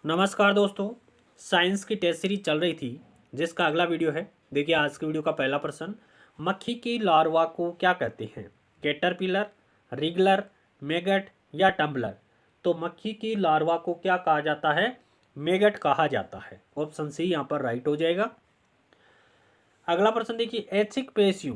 नमस्कार दोस्तों। साइंस की टेस्ट सीरीज चल रही थी जिसका अगला वीडियो है। देखिए आज के वीडियो का पहला प्रश्न, मक्खी की लार्वा को क्या कहते हैं? कैटरपिलर, रिगलर, मैगट या टम्बलर? तो मक्खी की लार्वा को क्या कहा जाता है? मैगट कहा जाता है। ऑप्शन सी यहाँ पर राइट हो जाएगा। अगला प्रश्न देखिए, ऐच्छिक पेशियों,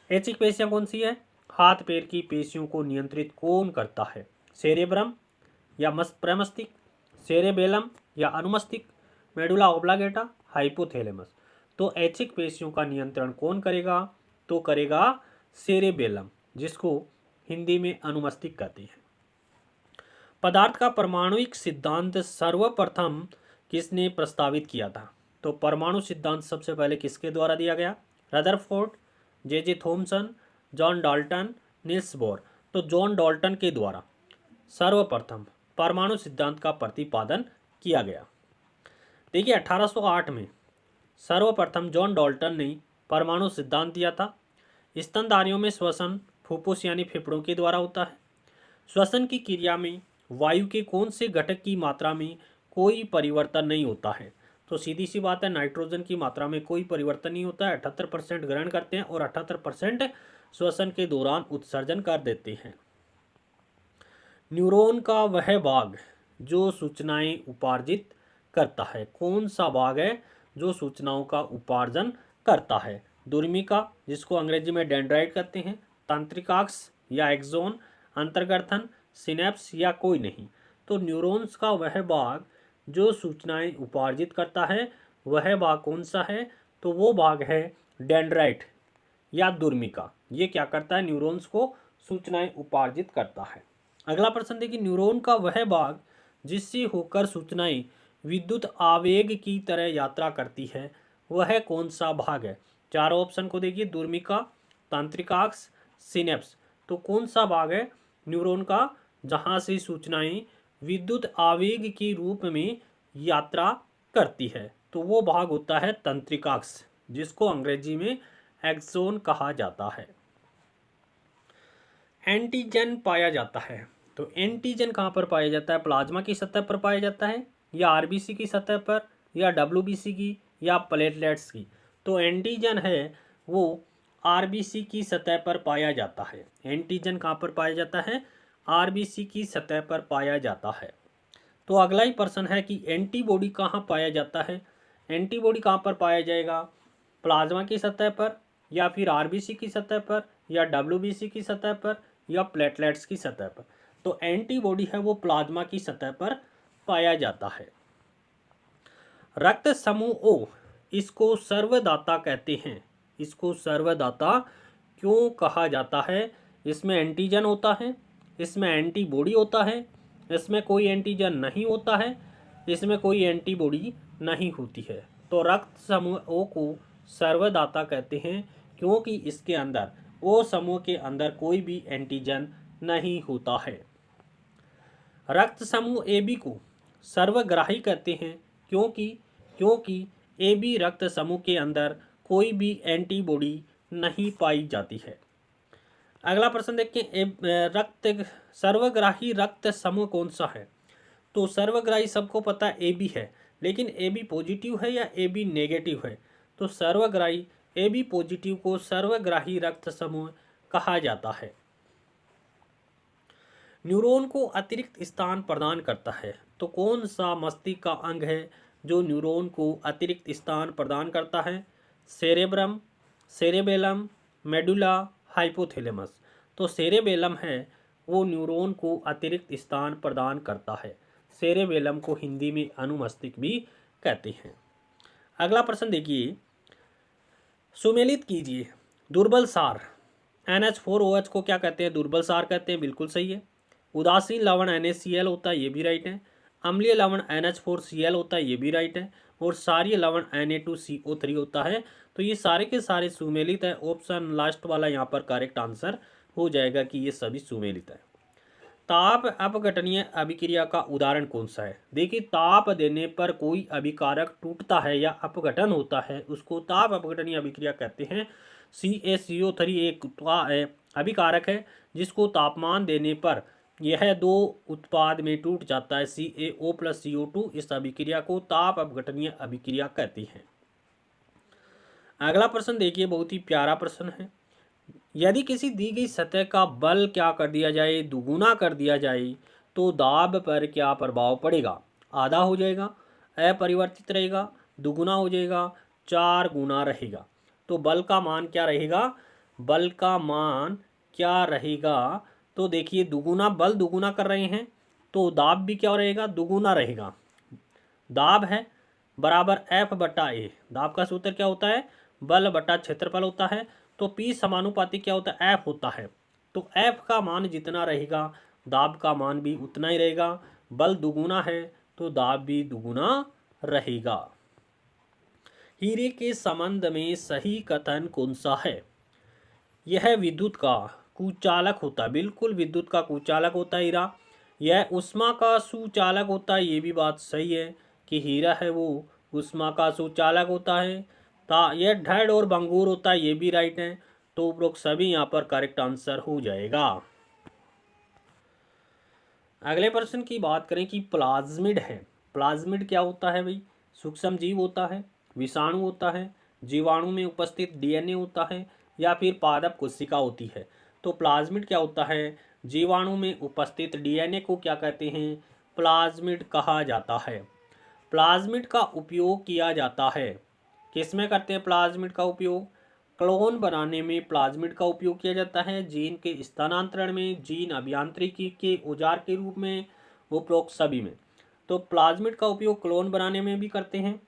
ऐच्छिक पेशियाँ कौन सी है? हाथ पैर की पेशियों को नियंत्रित कौन करता है? सेरेब्रम या प्रमस्तिष्क, सेरेबेलम या अनुमस्तिष्क, मेडुला ओब्लांगेटा, हाइपोथैलेमस? तो ऐच्छिक पेशियों का नियंत्रण कौन करेगा? तो करेगा सेरेबेलम, जिसको हिंदी में अनुमस्तिष्क कहते हैं। पदार्थ का परमाणुिक सिद्धांत सर्वप्रथम किसने प्रस्तावित किया था? तो परमाणु सिद्धांत सबसे पहले किसके द्वारा दिया गया? Rutherford, J Thomson, John Dalton, Niels Bohr. तो जॉन डाल्टन के द्वारा सर्वप्रथम परमाणु सिद्धांत का प्रतिपादन किया गया। देखिए 1808 में सर्वप्रथम जॉन डाल्टन ने परमाणु सिद्धांत दिया था। स्तनधारियों में श्वसन फुफ्फुस यानी फेफड़ों के द्वारा होता है। श्वसन की क्रिया में वायु के कौन से घटक की मात्रा में कोई परिवर्तन नहीं होता है? तो सीधी सी बात है, नाइट्रोजन की मात्रा में कोई परिवर्तन नहीं होता है। 78% ग्रहण करते हैं और 78% श्वसन के दौरान उत्सर्जन कर देते हैं। न्यूरॉन का वह भाग जो सूचनाएं उपार्जित करता है, कौन सा भाग है जो सूचनाओं का उपार्जन करता है? दुर्मिका, जिसको अंग्रेजी में डेंड्राइट कहते हैं, तंत्रिकाक्ष या एक्सोन, अंतर्गर्थन, सिनेप्स या कोई नहीं? तो न्यूरॉन्स का वह भाग जो सूचनाएं उपार्जित करता है, वह भाग कौन सा है? तो वो भाग है डेंड्राइट या दुर्मिका। ये क्या करता है? न्यूरॉन्स को सूचनाएं उपार्जित करता है। अगला प्रश्न देखिए, न्यूरॉन का वह भाग जिससे होकर सूचनाएं विद्युत आवेग की तरह यात्रा करती है, वह कौन सा भाग है? चारों ऑप्शन को देखिए, दुर्मिका, तंत्रिकाक्ष, सिनेप्स। तो कौन सा भाग है न्यूरॉन का जहां से सूचनाएं विद्युत आवेग के रूप में यात्रा करती है? तो वो भाग होता है तंत्रिकाक्ष, जिसको अंग्रेजी में एक्सोन कहा जाता है। एंटीजन पाया जाता है, तो एंटीजन कहाँ पर पाया जाता है? प्लाज्मा की सतह पर पाया जाता है या आरबीसी की सतह पर या डब्ल्यूबीसी की या प्लेटलेट्स की? तो एंटीजन है वो आरबीसी की सतह पर पाया जाता है। एंटीजन कहाँ पर पाया जाता है? आरबीसी की सतह पर पाया जाता है। तो अगला ही प्रश्न है कि एंटीबॉडी कहाँ पाया जाता है? एंटीबॉडी कहाँ पर पाया जाएगा? प्लाज्मा की सतह पर या फिर आरबीसी की सतह पर या डब्ल्यूबीसी की सतह पर या प्लेटलेट्स की सतह पर? तो एंटीबॉडी है वो प्लाज्मा की सतह पर पाया जाता है। रक्त समूह ओ, इसको सर्वदाता कहते हैं। इसको सर्वदाता क्यों कहा जाता है? इसमें एंटीजन होता है, इसमें एंटीबॉडी होता है, इसमें कोई एंटीजन नहीं होता है, इसमें कोई एंटीबॉडी नहीं होती है। तो रक्त समूह ओ को सर्वदाता कहते हैं क्योंकि इसके अंदर ओ समूह के अंदर कोई भी एंटीजन नहीं होता है। रक्त समूह ए बी को सर्वग्राही कहते हैं क्योंकि क्योंकि ए बी रक्त समूह के अंदर कोई भी एंटीबॉडी नहीं पाई जाती है। अगला प्रश्न देखिए, रक्त सर्वग्राही रक्त समूह कौन सा है? तो सर्वग्राही सबको पता है ए बी है, लेकिन ए बी पॉजिटिव है या ए बी नेगेटिव है? तो सर्वग्राही ए बी पॉजिटिव को सर्वग्राही रक्त समूह कहा जाता है। न्यूरॉन को अतिरिक्त स्थान प्रदान करता है, तो कौन सा मस्तिष्क का अंग है जो न्यूरॉन को अतिरिक्त स्थान प्रदान करता है? Cerebrum, cerebellum, medulla, hypothalamus. तो सेरेबेलम है वो न्यूरॉन को अतिरिक्त स्थान प्रदान करता है। सेरेबेलम को हिंदी में अनुमस्तिष्क भी कहते हैं। अगला प्रश्न देखिए, सुमेलित कीजिए। दुर्बल सार NH4OH को क्या कहते हैं? दुर्बल सार कहते हैं, बिल्कुल सही है। उदासीन लवण NaCl होता है, ये भी राइट है। अम्लीय लवण NH4Cl होता है, ये भी राइट है। और क्षारीय लवण Na2CO3 होता है। तो ये सारे के सारे सुमेलित है। ऑप्शन लास्ट वाला यहाँ पर करेक्ट आंसर हो जाएगा कि ये सभी सुमेलित है। ताप अपघटनीय अभिक्रिया का उदाहरण कौन सा है? देखिए, ताप देने पर कोई अभिकारक टूटता है या अपघटन होता है, उसको ताप अपघटनीय अभिक्रिया कहते हैं। CaCO3 एक अभिकारक है जिसको तापमान देने पर यह दो उत्पाद में टूट जाता है CaO प्लस CO2। इस अभिक्रिया को ताप अपघटनीय अभिक्रिया कहती है। अगला प्रश्न देखिए, बहुत ही प्यारा प्रश्न है। यदि किसी दी गई सतह का बल क्या कर दिया जाए, दुगुना कर दिया जाए, तो दाब पर क्या प्रभाव पड़ेगा? आधा हो जाएगा, अपरिवर्तित रहेगा, दुगुना हो जाएगा, 4 गुना रहेगा। तो बल का मान क्या रहेगा? बल का मान क्या रहेगा? तो देखिए, दुगुना बल दुगुना कर रहे हैं तो दाब भी क्या रहेगा? दुगुना रहेगा। दाब है बराबर F/A। दाब का सूत्र क्या होता है? बल बटा क्षेत्रफल होता है। तो P समानुपाती क्या होता है? F होता है। तो F का मान जितना रहेगा दाब का मान भी उतना ही रहेगा। बल दुगुना है तो दाब भी दुगुना रहेगा। हीरे के संबंध में सही कथन कौन सा है? यह विद्युत का कुचालक होता है। बिल्कुल विद्युत का कुचालक होता है हीरा। यह उष्मा का सुचालक होता है। ये भी बात सही है कि हीरा है वो उष्मा का सुचालक होता है। यह ढैड और बंगूर होता है। ये भी राइट है। तो उपरोक्त सभी यहाँ पर करेक्ट आंसर हो जाएगा। अगले प्रश्न की बात करें कि प्लाज्मिड है। प्लाज्मिड क्या होता है भाई? सूक्ष्म जीव होता है, विषाणु होता है, जीवाणु में उपस्थित DNA होता है, या फिर पादप कोशिका होती है। तो प्लाज्मिड क्या होता है? जीवाणु में उपस्थित DNA को क्या कहते हैं? प्लाज्मिड कहा जाता है। प्लाज्मिड का उपयोग किया जाता है, किसमें करते हैं प्लाज्मिड का उपयोग? क्लोन बनाने में प्लाज्मिड का उपयोग किया जाता है। जीन के स्थानांतरण में, जीन अभियांत्रिकी के औजार के रूप में, उपरोक्त सभी में। तो प्लाज्मिड का उपयोग क्लोन बनाने में भी करते हैं,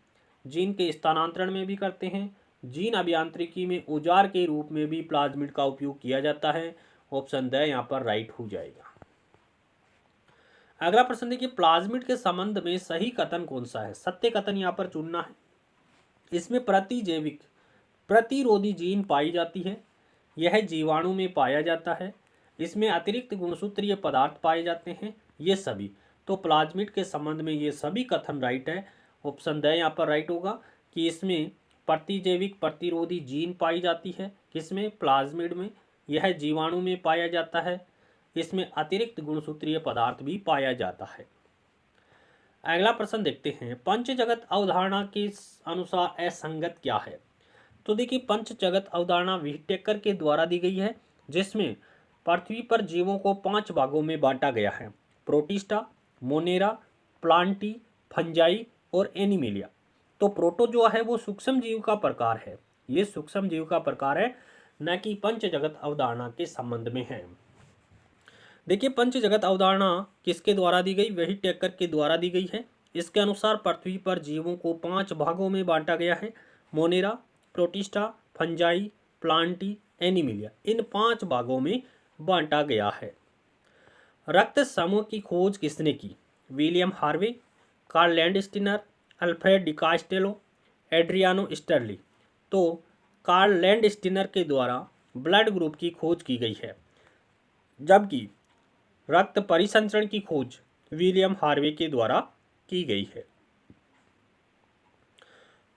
जीन के स्थानांतरण में भी करते हैं, जीन अभियांत्रिकी में औजार के रूप में भी प्लाज्मिड का उपयोग किया जाता है। ऑप्शन द यहाँ पर राइट हो जाएगा। अगला प्रश्न देखिए, प्लाज्मिड के संबंध में सही कथन कौन सा है? सत्य कथन यहाँ पर चुनना है। इसमें प्रतिजैविक प्रतिरोधी जीन पाई जाती है। यह जीवाणु में पाया जाता है। इसमें अतिरिक्त गुणसूत्रीय पदार्थ पाए जाते हैं। ये सभी। तो प्लाज्मिड के संबंध में ये सभी कथन राइट है। ऑप्शन द यहाँ पर राइट होगा कि इसमें प्रतिजैविक प्रतिरोधी जीन पाई जाती है। किसमें? प्लाज्मिड में। यह जीवाणु में पाया जाता है। इसमें अतिरिक्त गुणसूत्रीय पदार्थ भी पाया जाता है। अगला प्रश्न देखते हैं, पंच जगत अवधारणा के अनुसार असंगत क्या है? तो देखिए, पंच जगत अवधारणा व्हिटेकर के द्वारा दी गई है, जिसमें पृथ्वी पर जीवों को 5 भागों में बांटा गया है। प्रोटिस्टा, मोनेरा, प्लांटी, फंजाई और एनिमेलिया। तो प्रोटो जो है वो सूक्ष्म जीव का प्रकार है। ये सूक्ष्म जीव का प्रकार है, न कि पंच जगत अवधारणा के संबंध में है। देखिए, पंच जगत अवधारणा किसके द्वारा दी गई? व्हिटेकर के द्वारा दी गई है। इसके अनुसार पृथ्वी पर जीवों को 5 भागों में बांटा गया है। Monera, Protista, Fungi, Plantae, Animalia, इन 5 भागों में बांटा गया है। रक्त समूह की खोज किसने की? William Harvey, Karl Landsteiner, Alfred de Castello, Adriano Sturli. तो कार्ल लैंडस्टीनर के द्वारा ब्लड ग्रुप की खोज की गई है, जबकि रक्त परिसंचरण की खोज विलियम हार्वे के द्वारा की गई है।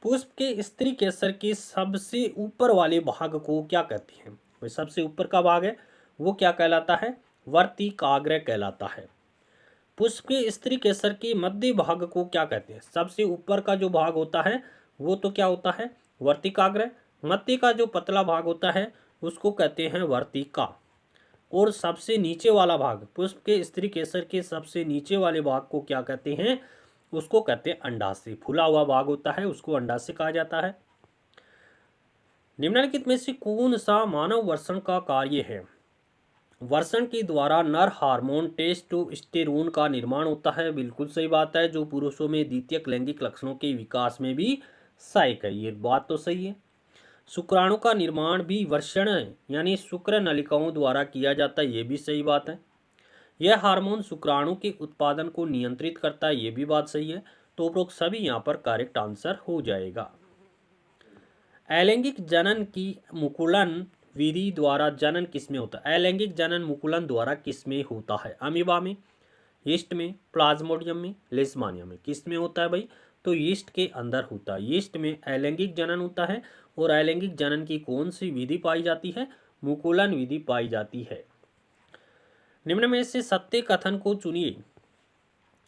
पुष्प के स्त्री केसर के सबसे ऊपर वाले भाग को क्या कहते हैं? वह सबसे ऊपर का भाग है वो क्या कहलाता है? वर्तिकाग्र कहलाता है। पुष्प के स्त्री केसर के मध्य भाग को क्या कहते हैं? सबसे ऊपर का जो भाग होता है वो तो क्या होता है? वर्तिकाग्र। मध्य का जो पतला भाग होता है उसको कहते हैं वर्तिका। और सबसे नीचे वाला भाग, पुष्प के स्त्री केसर के सबसे नीचे वाले भाग को क्या कहते हैं? उसको कहते हैं अंडाशय। फूला हुआ भाग होता है उसको अंडाशय कहा जाता है। निम्नलिखित में से कौन सा मानव वर्षण का कार्य है? वर्षण के द्वारा नर हार्मोन टेस्टोस्टेरोन का निर्माण होता है। बिल्कुल सही बात है, जो पुरुषों में द्वितीयक लैंगिक लक्षणों के विकास में भी सहायक है। ये बात तो सही है। शुक्राणु का निर्माण भी वर्षण यानी शुक्र नलिकाओं द्वारा किया जाता है। ये भी सही बात है। यह हार्मोन शुक्राणु के उत्पादन को नियंत्रित करता है। ये भी बात सही है। तो उपरोक्त सभी यहाँ पर करेक्ट आंसर हो जाएगा। अलैंगिक जनन की मुकुलन विधि द्वारा जनन किसमें होता है? अलैंगिक जनन मुकुलन द्वारा किसमें होता है? अमीबा में, यीस्ट में, प्लाज्मोडियम में, लेशमानिया में। किसमें होता है भाई? तो यीस्ट के अंदर होता है। यीस्ट में अलैंगिक जनन होता है। और अलैंगिक जनन की कौन सी विधि पाई जाती है? मुकुलन विधि पाई जाती है। निम्न में से सत्य कथन को चुनिए।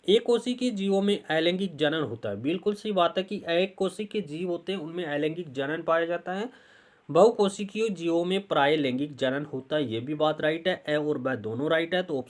एक कोशिकीय जीवों में अलैंगिक जनन होता है। बिल्कुल सही बात है कि एक कोशिकीय जीव होते हैं उनमें अलैंगिक जनन पाया जाता है। बहुकोशिकीय जीवों में प्राय लैंगिक जनन होता है, ये भी बात राइट है। ए और ब दोनों राइट है, तो